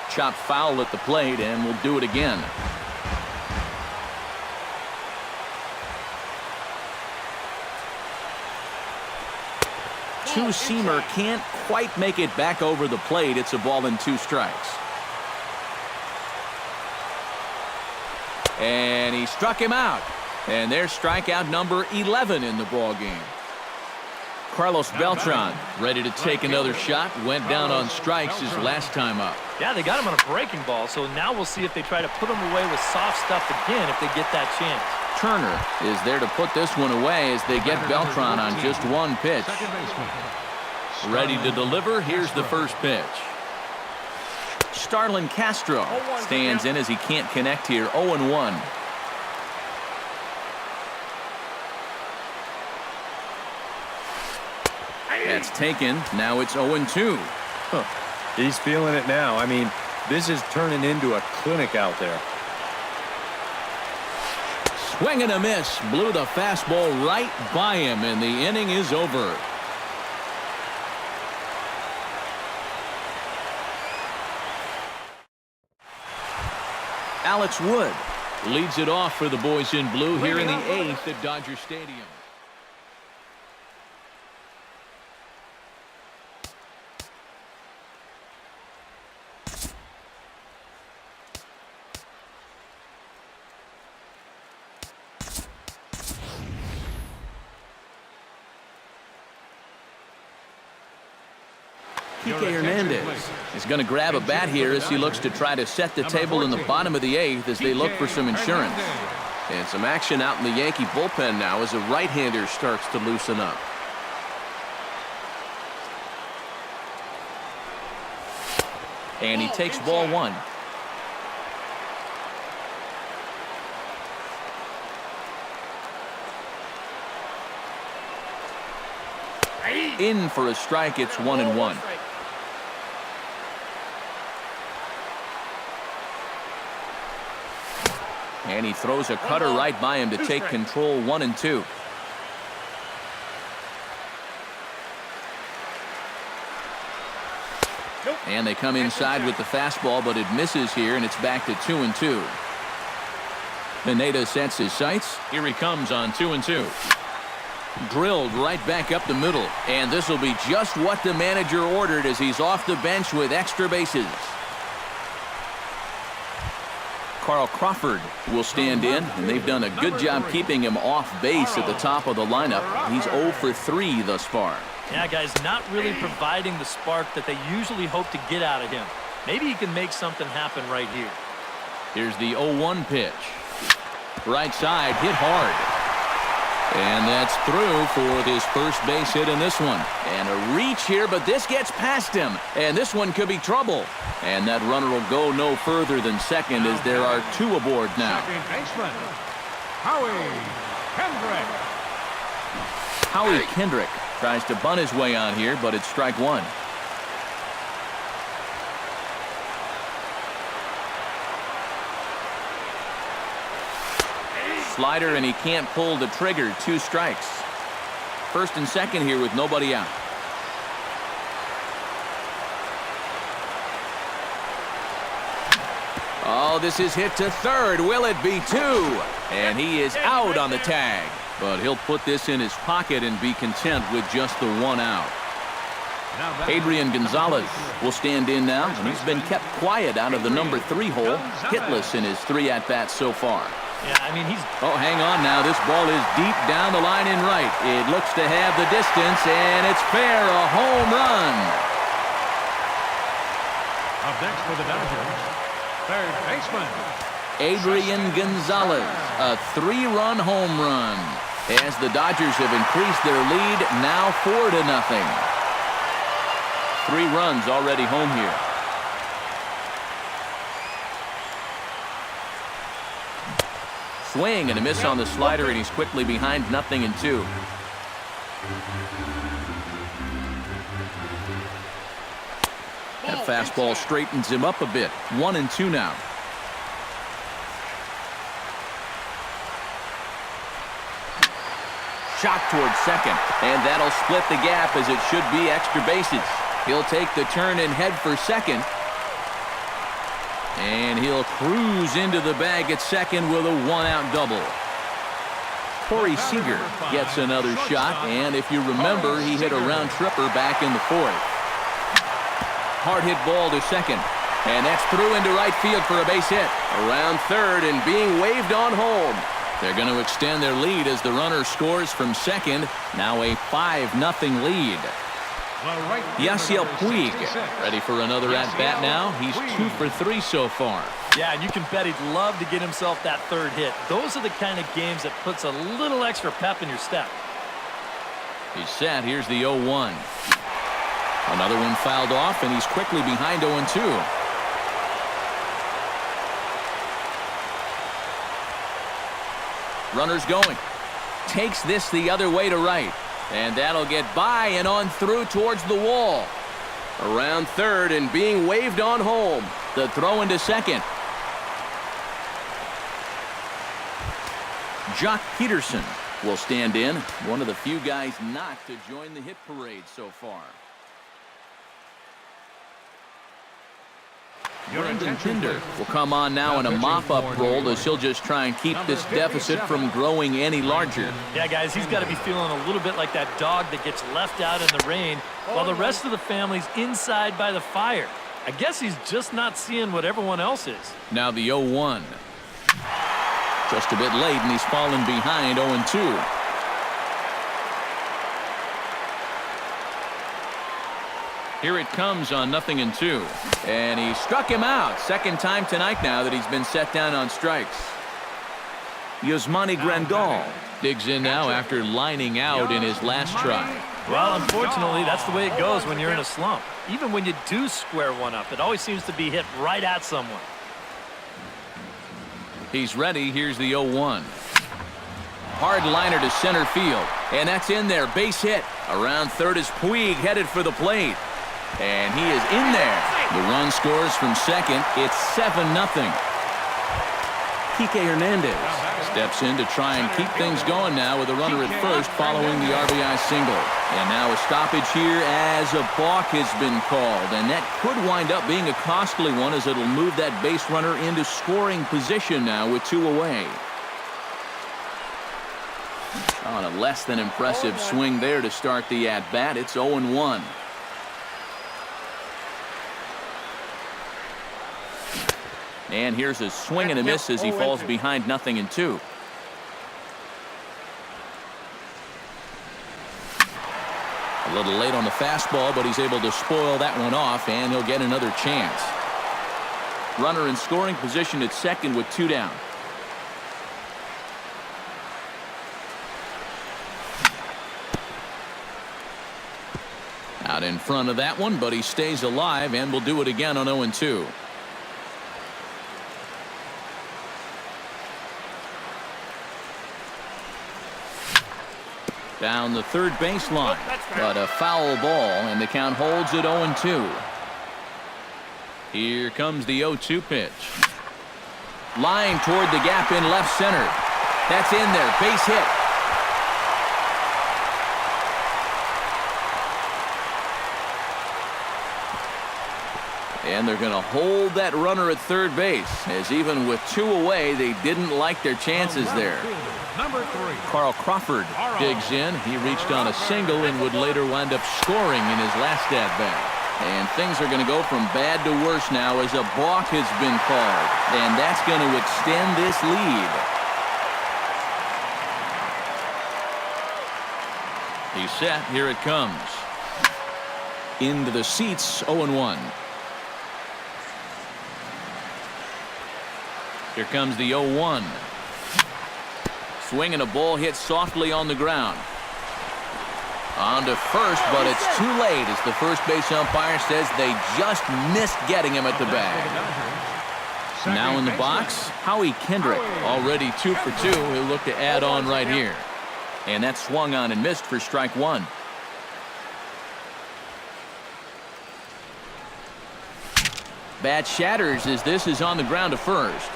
Chopped foul at the plate, and will do it again. Two-seamer can't quite make it back over the plate. It's a ball and 2 strikes. And he struck him out. And there's strikeout number 11 in the ball game. Carlos Beltran ready to take another shot. Went down on strikes his last time up. Yeah, they got him on a breaking ball, so now we'll see if they try to put him away with soft stuff again if they get that chance. Turner is there to put this one away as they get Beltran on just 1 pitch. Ready to deliver. Here's the first pitch. Starlin Castro stands in as he can't connect here. 0-1. That's taken. Now it's 0-2. He's feeling it now. I mean, this is turning into a clinic out there. Swing and a miss. Blew the fastball right by him, and the inning is over. Alex Wood leads it off for the boys in blue here in the 8th at Dodger Stadium. Kike Hernandez is going to grab a bat here as he looks to try to set the table in the bottom of the 8th as they look for some insurance. And some action out in the Yankee bullpen now as a right-hander starts to loosen up. And he takes ball 1. In for a strike. It's 1-1. And he throws a cutter right by him to take control. 1-2. And they come inside with the fastball, but it misses here, and it's back to 2-2. Pineda sets his sights. Here he comes on 2-2. Drilled right back up the middle, and this will be just what the manager ordered as he's off the bench with extra bases. Carl Crawford will stand in, and they've done a good job keeping him off base at the top of the lineup. He's 0 for 3 thus far. Yeah, guys, not really providing the spark that they usually hope to get out of him. Maybe he can make something happen right here. Here's the 0-1 pitch. Right side, hit hard. And that's through for his first base hit in this one. And a reach here, but this gets past him. And this one could be trouble. And that runner will go no further than second as there are 2 aboard now. Second baseman, Howie Kendrick. Howie Kendrick tries to bunt his way on here, but it's strike 1. Slider, and he can't pull the trigger. 2 strikes. First and second here with nobody out. Oh, this is hit to third. Will it be 2? And he is out on the tag. But he'll put this in his pocket and be content with just the 1 out. Adrian Gonzalez will stand in now, and he's been kept quiet out of the number 3 hole. Hitless in his 3 at-bats so far. Yeah, I mean, he's... Oh, hang on now. This ball is deep down the line in right. It looks to have the distance, and it's fair. A home run. Up next for the Dodgers, third baseman, Adrian Gonzalez. A 3-run home run. As the Dodgers have increased their lead, now 4-0. 3 runs already home here. Swing and a miss on the slider, and he's quickly behind 0-2. That fastball straightens him up a bit. 1-2 now. Shot towards second, and that'll split the gap as it should be extra bases. He'll take the turn and head for second. And he'll cruise into the bag at second with a one-out double. Corey Seager gets another shot, and if you remember, he hit a round tripper back in the fourth. Hard hit ball to second, and that's through into right field for a base hit. Around third and being waved on home. They're going to extend their lead as the runner scores from second. Now a 5-0 lead. Yasiel Puig ready for another at-bat now. He's 2 for 3 so far. Yeah, and you can bet he'd love to get himself that third hit. Those are the kind of games that puts a little extra pep in your step. He's set. Here's the 0-1. Another one fouled off, and he's quickly behind 0-2. Runner's going. Takes this the other way to right. And that'll get by and on through towards the wall. Around third and being waved on home. The throw into second. Jock Peterson will stand in. One of the few guys not to join the hit parade so far. Brendan Pinder will come on now in a mop-up role as he'll just try and keep this deficit from growing any larger. Yeah, guys, he's got to be feeling a little bit like that dog that gets left out in the rain while the rest of the family's inside by the fire. I guess he's just not seeing what everyone else is. Now the 0-1. Just a bit late, and he's fallen behind 0-2. Here it comes on 0-2. And he struck him out. Second time tonight now that he's been set down on strikes. Yasmani Grandal digs in now after lining out in his last try. Well, unfortunately, that's the way it goes when you're in a slump. Even when you do square one up, it always seems to be hit right at someone. He's ready. Here's the 0-1. Hard liner to center field. And that's in there. Base hit. Around third is Puig headed for the plate. And he is in there. The run scores from second. It's 7-0. Kike Hernandez steps in to try and keep things going now with a runner at first following the RBI single. And now a stoppage here as a balk has been called. And that could wind up being a costly one as it'll move that base runner into scoring position now with 2 away. On a less than impressive swing there to start the at-bat. It's 0-1. And here's a swing and a miss as he falls behind 0-2. A little late on the fastball, but he's able to spoil that one off, and he'll get another chance. Runner in scoring position at second with 2 down. Out in front of that one, but he stays alive and will do it again on 0-2. Down the third baseline, but a foul ball, and the count holds at 0-2. Here comes the 0-2 pitch. Line toward the gap in left center. That's in there. Base hit. And they're going to hold that runner at third base, as even with 2 away, they didn't like their chances there. Number 3. Carl Crawford digs in. He reached on a single and would later wind up scoring in his last at-bat. And things are going to go from bad to worse now as a balk has been called. And that's going to extend this lead. He's set. Here it comes. Into the seats, 0-1. Here comes the 0-1. Swing and a ball hit softly on the ground. On to first, but it's too late as the first base umpire says they just missed getting him at the bag. Now in the box, Howie Kendrick, already 2 for 2. He'll look to add on right here. And that swung on and missed for strike 1. Bat shatters as this is on the ground to first.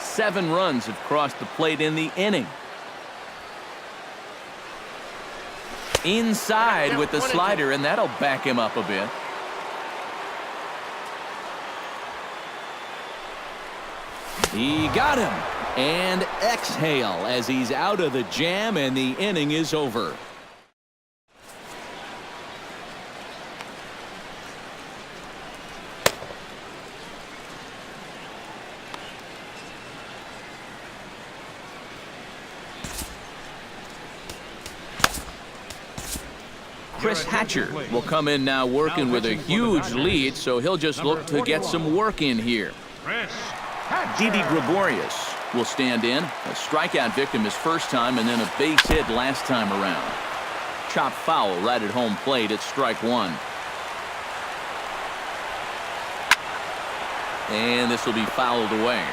7 runs have crossed the plate in the inning. Inside with the slider, and that'll back him up a bit. He got him. And exhale as he's out of the jam, and the inning is over. Chris Hatcher will come in now working with a huge lead, so he'll just look to get some work in here. Didi Gregorius will stand in. A strikeout victim his first time, and then a base hit last time around. Chop foul right at home plate at strike one. And this will be fouled away.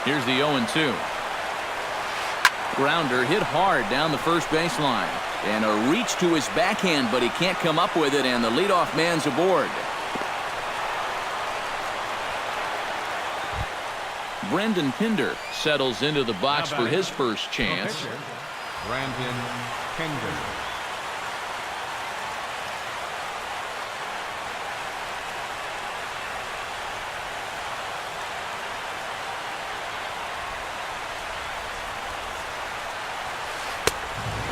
Here's the 0-2. Grounder hit hard down the first baseline. And a reach to his backhand, but he can't come up with it, and the leadoff man's aboard. Brendan Pinder settles into the box for his first chance. Brandon Pinder.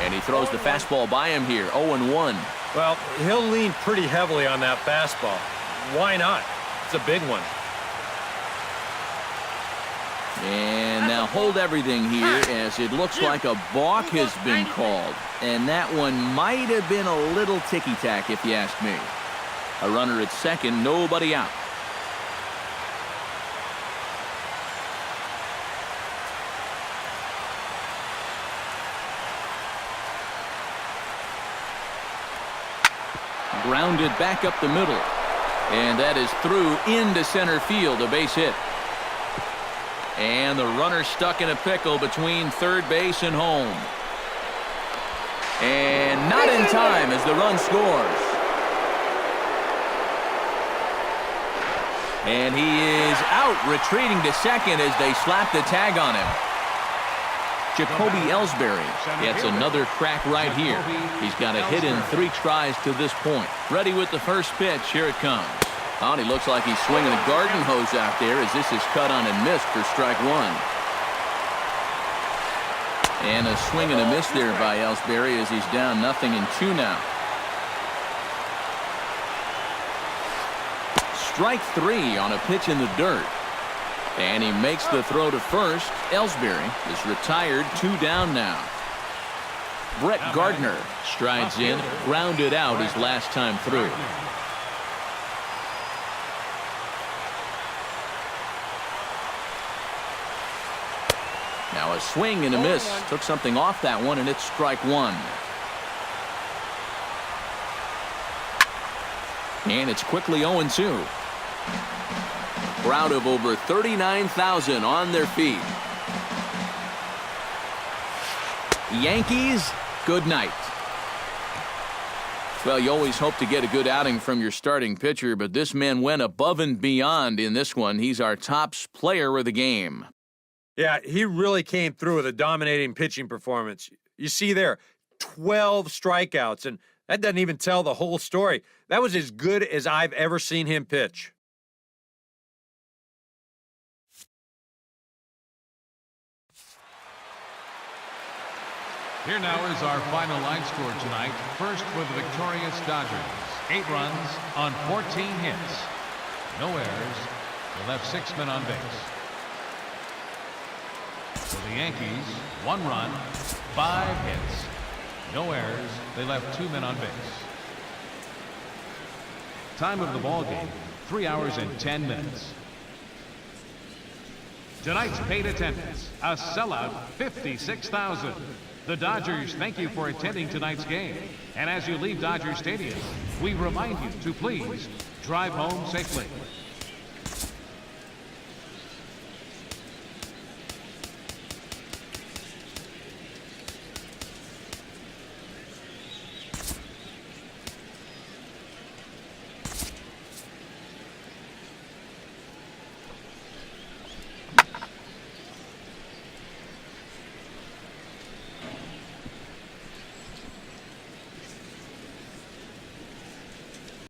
And he throws the fastball by him here. 0-1. Well, he'll lean pretty heavily on that fastball. Why not? It's a big one. And now hold everything here, as it looks like a balk has been called. And that one might have been a little ticky-tack, if you ask me. A runner at second, nobody out. Grounded back up the middle. And that is through into center field, a base hit. And the runner stuck in a pickle between third base and home. And not in time as the run scores. And he is out, retreating to second as they slap the tag on him. Jacoby Ellsbury gets another crack right here. He's got a hit in 3 tries to this point. Ready with the first pitch. Here it comes. Oh, and he looks like he's swinging a garden hose out there, as this is cut on and missed for strike one. And a swing and a miss there by Ellsbury as he's down 0-2 now. Strike 3 on a pitch in the dirt. And he makes the throw to first. Ellsbury is retired, 2 down now. Brett Gardner strides in, grounded out his last time through. Now a swing and a miss. Took something off that one, and it's strike one. And it's quickly 0-2. Crowd of over 39,000 on their feet. Yankees, good night. Well, you always hope to get a good outing from your starting pitcher, but this man went above and beyond in this one. He's our top player of the game. Yeah, he really came through with a dominating pitching performance. You see there, 12 strikeouts, and that doesn't even tell the whole story. That was as good as I've ever seen him pitch. Here now is our final line score tonight. First for the victorious Dodgers. 8 runs on 14 hits. No errors. They left 6 men on base. For the Yankees, 1 run, 5 hits. No errors. They left 2 men on base. Time of the ball game, 3 hours and 10 minutes. Tonight's paid attendance, a sellout 56,000. The Dodgers thank you for attending tonight's game. And as you leave Dodger Stadium, we remind you to please drive home safely.